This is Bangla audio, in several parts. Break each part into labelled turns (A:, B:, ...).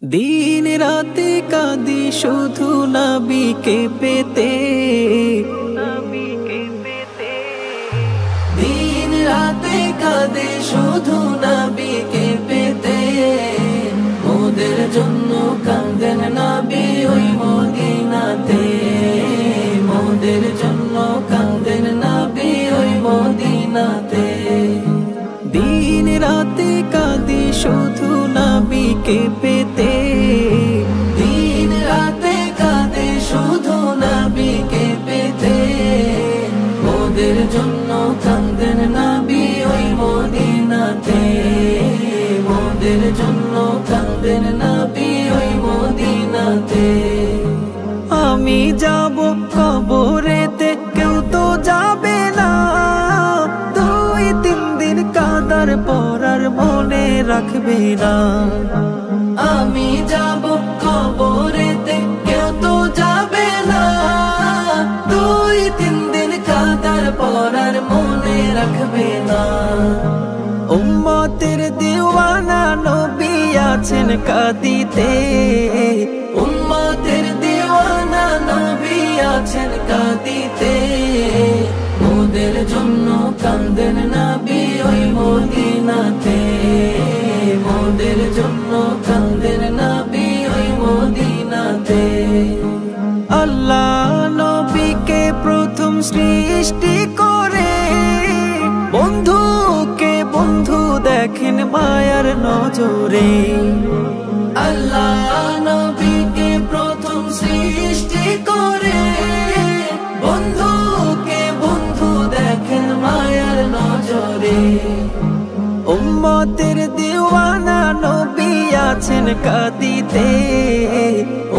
A: দিন রাতে কাঁদি শুধু নবীকে পেতে, দিন রাতে কাঁদে শুধু নবীকে পেতে। মোদের জন্য কাঁদেন নবী ওই মদিনাতে, মোদের জন্য কাঁদেন নবী ওই মদিনাতে। দিন রাতে কাঁদি শুধু নবীকে পেতে, দিন রাতে কাঁদে শুধু নবীকে পেতে। মোদের জন্য কাঁদেন নবী ওই মদিনাতে, মোদের জন্য কাঁদেন নবী ওই মদিনাতে। আমি যাব কবরেতে কেউ তো যাবে না, দুই তিন দিন কাঁদার পর আর মনে রাখবে না। আমি যাব কবরেতে কেউ তো যাবে না, দুই তিন দিন কাঁদার পর আর মনে রাখবে না। উম্মতের দিওয়ানা নবী আছেন কাঁদিতে, উম্মতের দিওয়ানা নবী আছেন কাঁদিতে। মোদের জন্য কাঁদেন নবী ওই মদিনাতে, মোদের জন্য কাঁদেন নবী ওই মদিনাতে। আল্লাহ নবীকে প্রথম সৃষ্টি করে, বন্ধুকে বন্ধু দেখেন মায়ার নজরে। আল্লাহ নবীকে প্রথম সৃষ্টি করে, বন্ধুকে বন্ধু দেখেন মায়ার নজরে। উম্মতের দিওয়ানা নবী আছেন কাঁদিতে,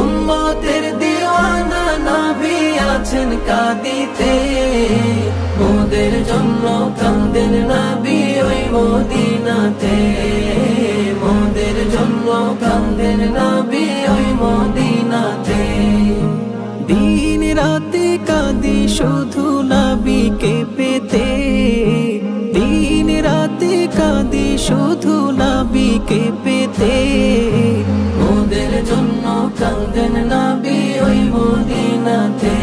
A: উম্মতের দিওয়ানা নবী আছেন কাঁদিতে। মোদের জন্য কাঁদেন নবী ওই মদিনাতে, মোদের জন্য কাঁদেন নবী ওই মদিনাতে। দিন রাতে কাঁদি শুধু নবীকে পেতে, দিন রাতে কাঁদি শুধু নবীকে পেতে। মোদের জন্য কাঁদেন নবী ওই মদিনাতে,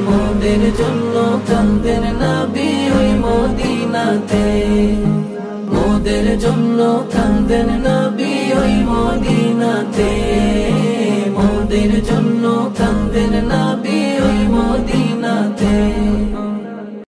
A: মোদের জন্য কাঁদেন নবী ওই মদিনাতে। মোদের জন্য কাঁদেন নবী ওই মদিনাতে, মোদের জন্য কাঁদেন নবী ওই মদিনাতে।